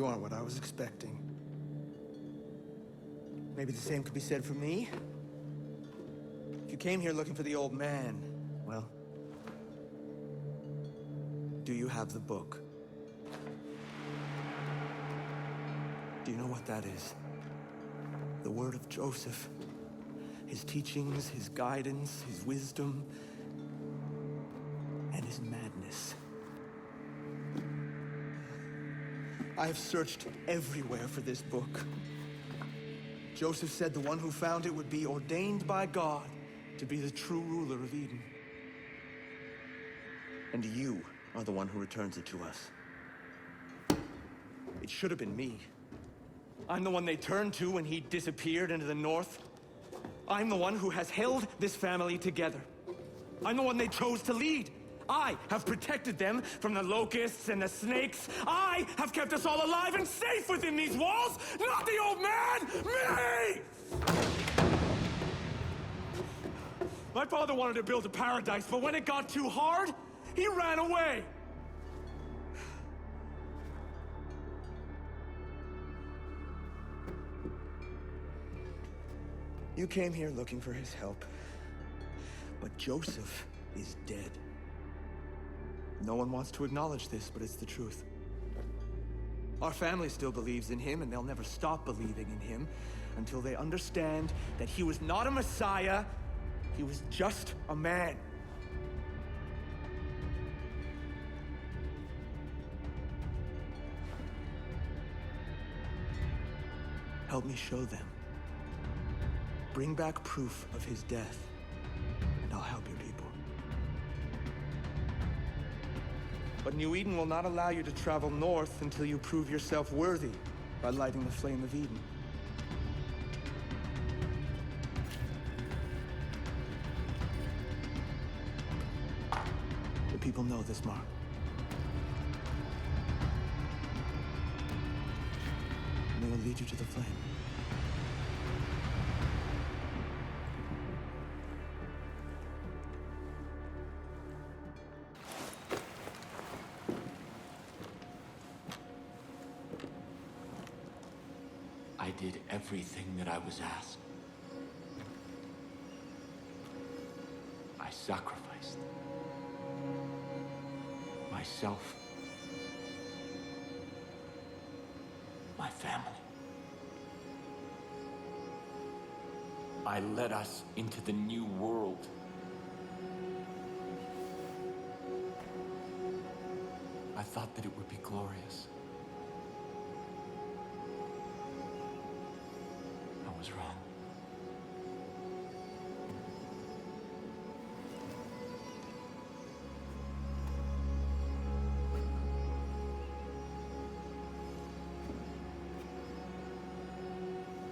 You aren't what I was expecting. Maybe the same could be said for me. If you came here looking for the old man, well, do you have the book? Do you know what that is? The word of Joseph. His teachings, his guidance, his wisdom, and his madness. I have searched everywhere for this book. Joseph said the one who found it would be ordained by God to be the true ruler of Eden. And you are the one who returns it to us. It should have been me. I'm the one they turned to when he disappeared into the north. I'm the one who has held this family together. I'm the one they chose to lead. I have protected them from the locusts and the snakes. I have kept us all alive and safe within these walls, not the old man, me! My father wanted to build a paradise, but when it got too hard, he ran away. You came here looking for his help, but Joseph is dead. No one wants to acknowledge this, but it's the truth. Our family still believes in him, and they'll never stop believing in him until they understand that he was not a messiah, he was just a man. Help me show them. Bring back proof of his death, and I'll help your people. But New Eden will not allow you to travel north until you prove yourself worthy by lighting the flame of Eden. The people know this mark. And they will lead you to the flame. I did everything that I was asked. I sacrificed myself, my family. I led us into the new world. I thought that it would be glorious. I was wrong.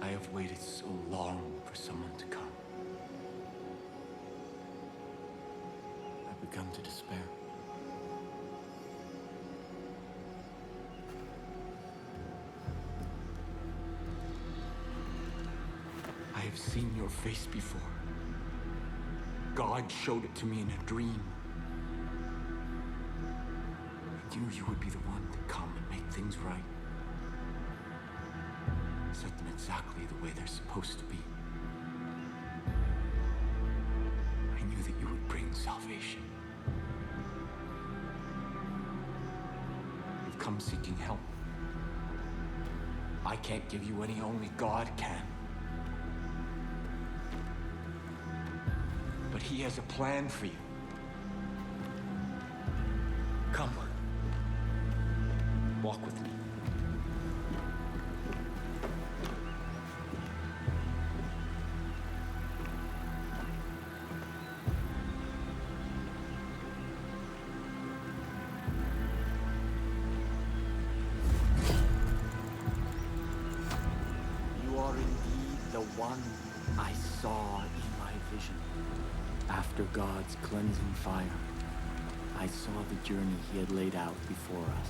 I have waited so long for someone to come. I've begun to despair. I have seen your face before. God showed it to me in a dream. I knew you would be the one to come and make things right. Set them exactly the way they're supposed to be. I knew that you would bring salvation. You've come seeking help. I can't give you any, only God can. But He has a plan for you. Come. Walk with me. You are indeed the one I saw in my vision. After God's cleansing fire, I saw the journey He had laid out before us.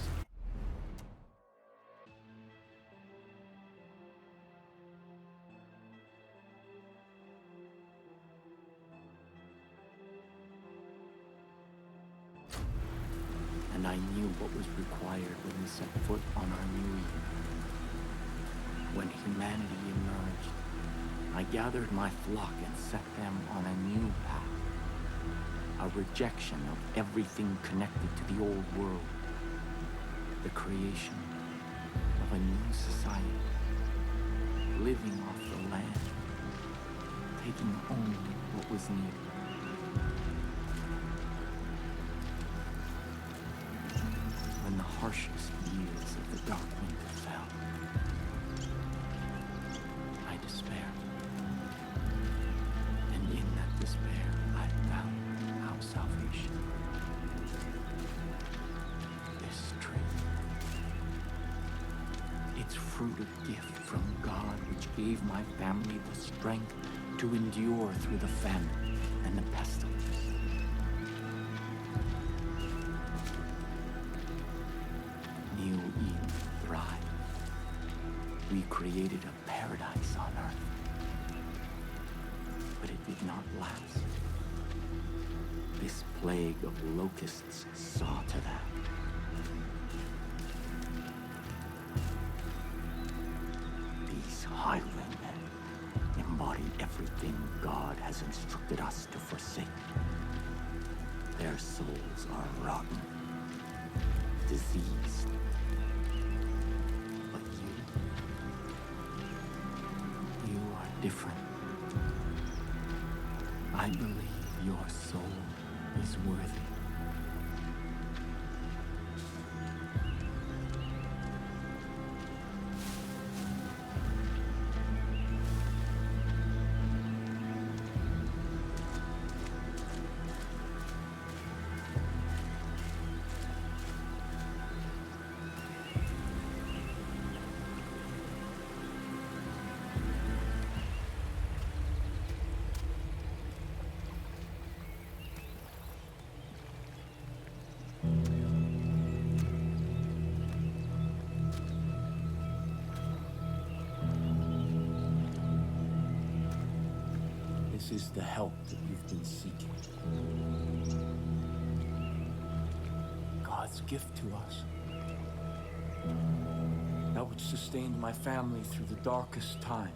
And I knew what was required when we set foot on our new Eden. When humanity emerged, I gathered my flock and set them on a new path. A rejection of everything connected to the old world. The creation of a new society. Living off the land. Taking only what was near. When the harshest years of the dark winter fell, I despaired. And in that despair, I found our salvation. This tree. Its fruit a gift from God, which gave my family the strength to endure through the famine and the pestilence. New Eden thrived. We created a paradise on earth. But it did not last. This plague of locusts saw to that. These highwaymen embody everything God has instructed us to forsake. Their souls are rotten, diseased. But you are different. I believe your soul is worthy. This is the help that you've been seeking. God's gift to us. That which sustained my family through the darkest time.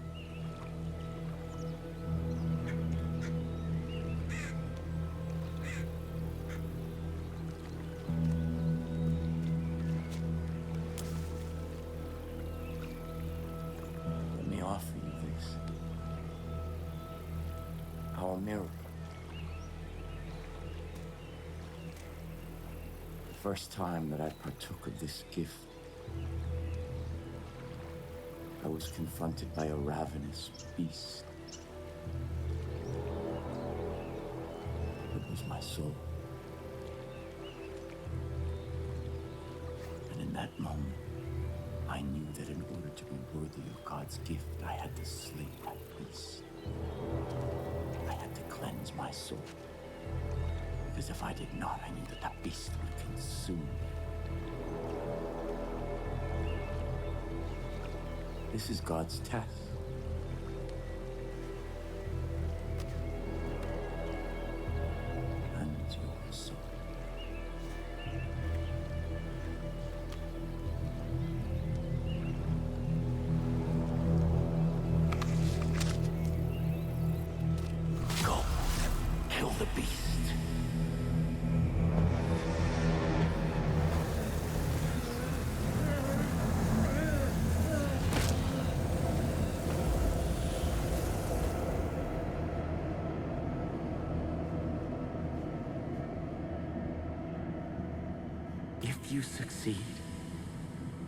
Let me offer you this. Our miracle. The first time that I partook of this gift, I was confronted by a ravenous beast. It was my soul. And in that moment, I knew that in order to be worthy of God's gift, I had to slay that beast. I had to cleanse my soul. Because if I did not, I knew that that beast would consume me. This is God's test. And your soul. Go. Kill the beast. If you succeed,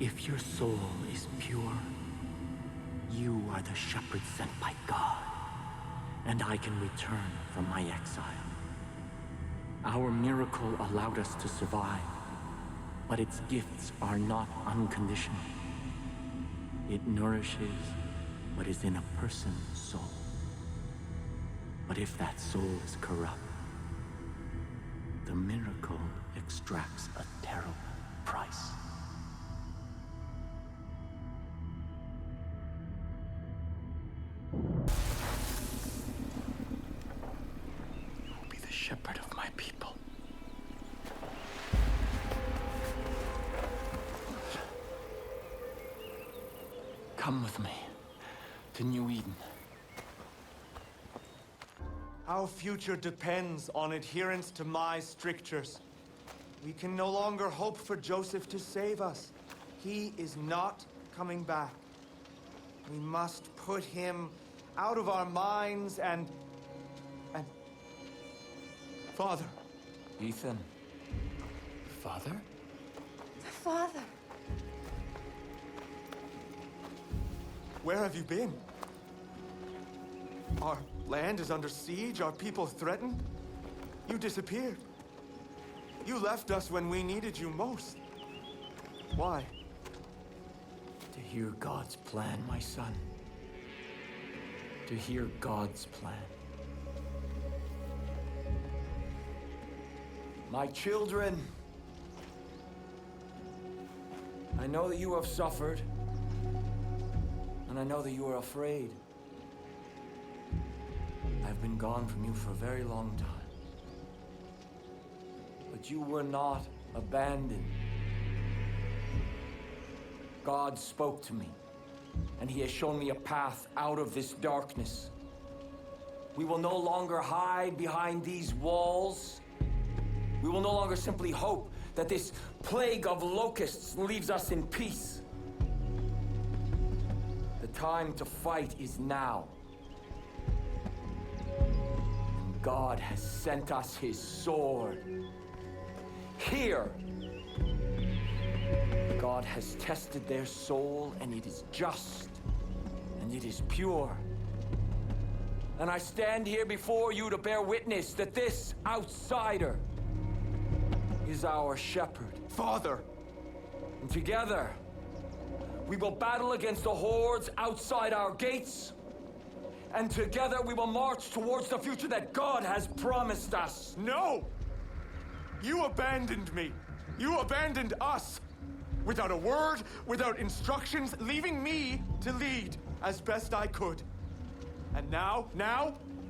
if your soul is pure, you are the shepherd sent by God, and I can return from my exile. Our miracle allowed us to survive, but its gifts are not unconditional. It nourishes what is in a person's soul. But if that soul is corrupt, the miracle extracts a terrible price. I will be the shepherd of my people. Come with me to New Eden. Our future depends on adherence to my strictures. We can no longer hope for Joseph to save us. He is not coming back. We must put him out of our minds and... Father. Ethan. Father? Father. Where have you been? Our land is under siege, our people threatened. You disappeared. You left us when we needed you most. Why? To hear God's plan, my son. To hear God's plan. My children, I know that you have suffered, and I know that you are afraid. I've been gone from you for a very long time. But you were not abandoned. God spoke to me, and He has shown me a path out of this darkness. We will no longer hide behind these walls. We will no longer simply hope that this plague of locusts leaves us in peace. The time to fight is now. And God has sent us His sword. Here, God has tested their soul, and it is just, and it is pure. And I stand here before you to bear witness that this outsider is our shepherd. Father! And together, we will battle against the hordes outside our gates. And together we will march towards the future that God has promised us. No! You abandoned me. You abandoned us. Without a word, without instructions, leaving me to lead as best I could. And now,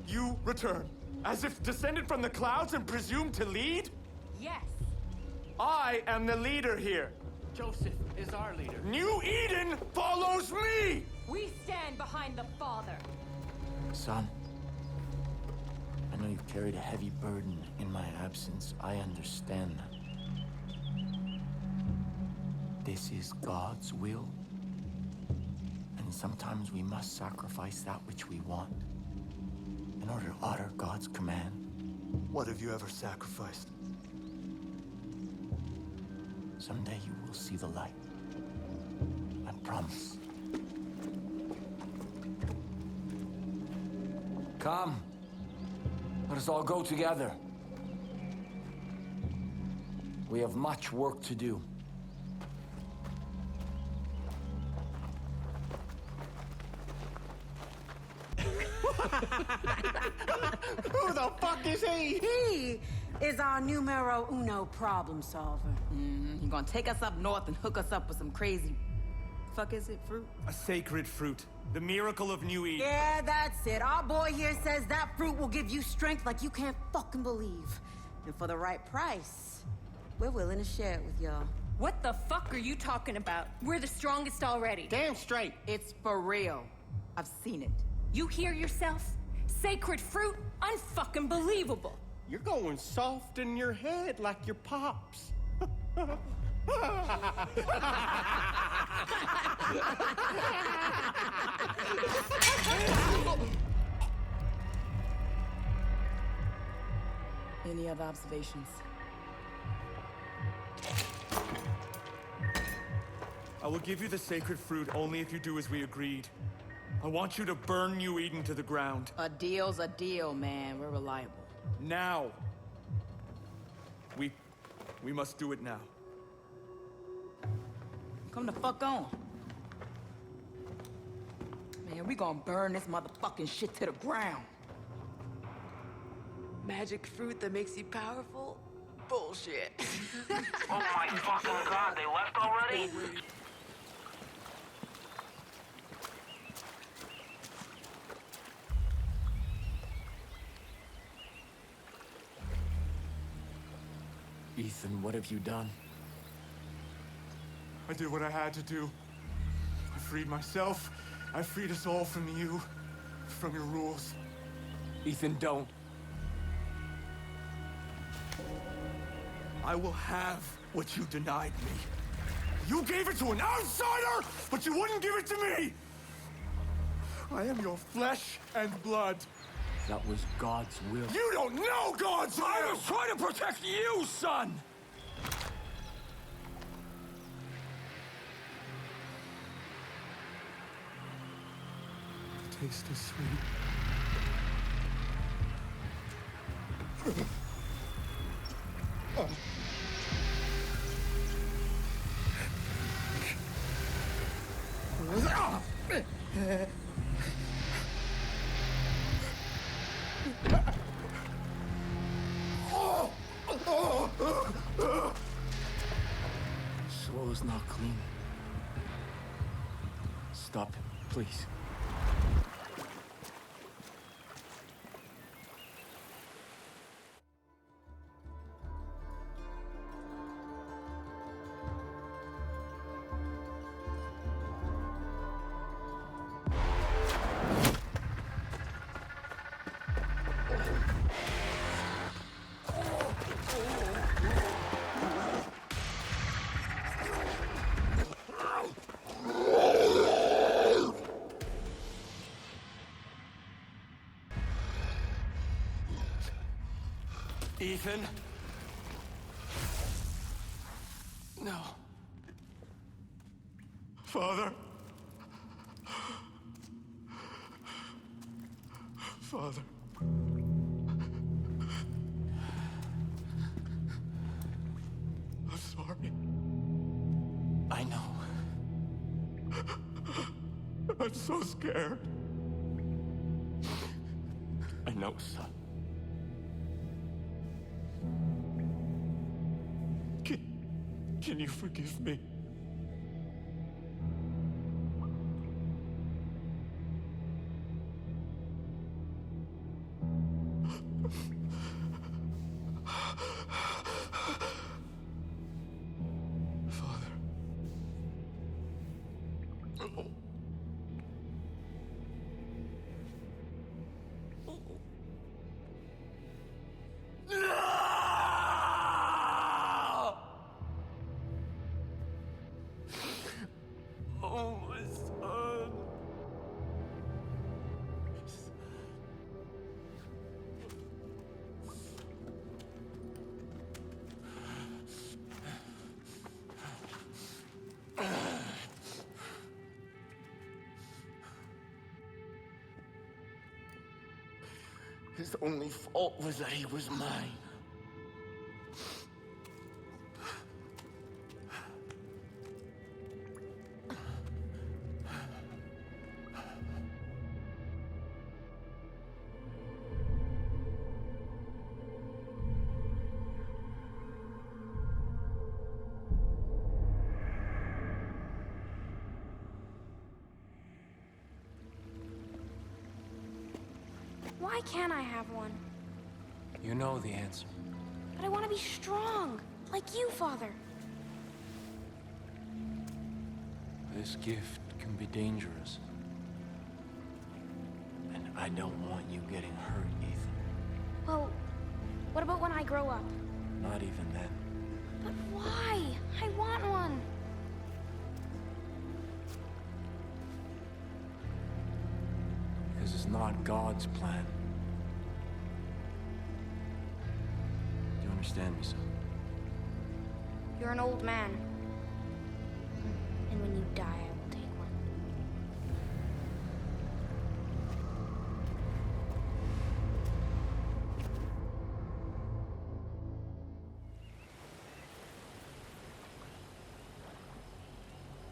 you return. As if descended from the clouds and presumed to lead? Yes. I am the leader here. Joseph is our leader. New Eden follows me! We stand behind the Father. Son, I know you've carried a heavy burden in my absence. I understand that. This is God's will. And sometimes we must sacrifice that which we want in order to honor God's command. What have you ever sacrificed? Someday you will see the light. I promise. Come. Let us all go together. We have much work to do. Who the fuck is he? He is our numero uno problem solver. He gonna take us up north and hook us up with some crazy... fuck is it, fruit? A sacred fruit. The miracle of New Eden. Yeah, that's it. Our boy here says that fruit will give you strength like you can't fucking believe. And for the right price, we're willing to share it with y'all. What the fuck are you talking about? We're the strongest already. Damn straight. It's for real. I've seen it. You hear yourself? Sacred fruit? Unfucking believable. You're going soft in your head like your pops. Any other observations? I will give you the sacred fruit only if you do as we agreed. I want you to burn New Eden to the ground. A deal's a deal, man. We're reliable. Now. We must do it now. Come the fuck on. Man, we gonna burn this motherfucking shit to the ground. Magic fruit that makes you powerful? Bullshit. Oh my fucking god, they left already? Ethan, what have you done? I did what I had to do. I freed myself. I freed us all from you, from your rules. Ethan, don't. I will have what you denied me. You gave it to an outsider, but you wouldn't give it to me! I am your flesh and blood. That was God's will. You don't know God's will! I was trying to protect you, son! The taste is sweet. Soul is not clean. Stop him, please. Ethan? No. Father? Father? I'm sorry. I know. I'm so scared. I know, son. Can you forgive me? Father. Oh, my son. His only fault was that he was mine. Why can't I have one? You know the answer. But I want to be strong, like you, Father. This gift can be dangerous. And I don't want you getting hurt, Ethan. Well, what about when I grow up? Not even then. But why? I want one. Because it's not God's plan. Do you understand me, son? You're an old man. And when you die, I will take one.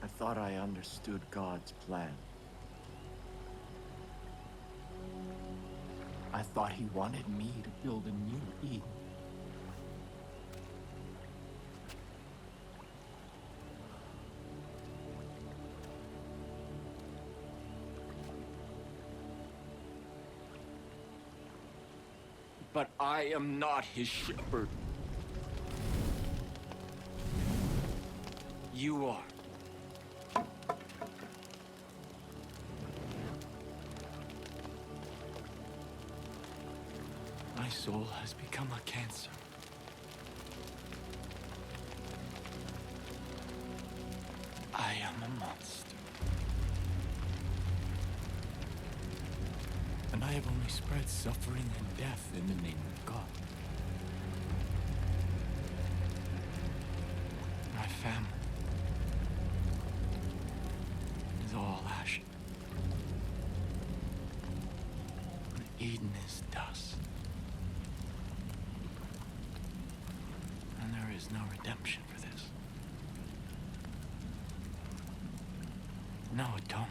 I thought I understood God's plan. I thought he wanted me to build a new Eden. But I am not his shepherd. You are. My soul has become a cancer. I am a monster. And I have only spread suffering and death in the name of God. My family is all ash. Eden is dust. And there is no redemption for this. No atonement.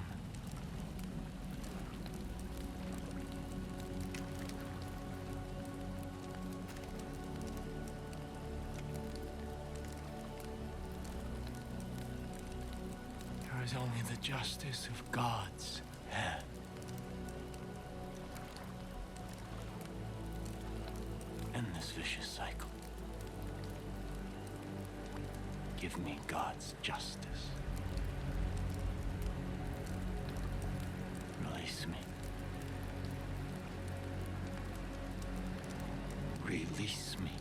There is only the justice of God's hand. End this vicious cycle. Give me God's justice. Release me. Release me.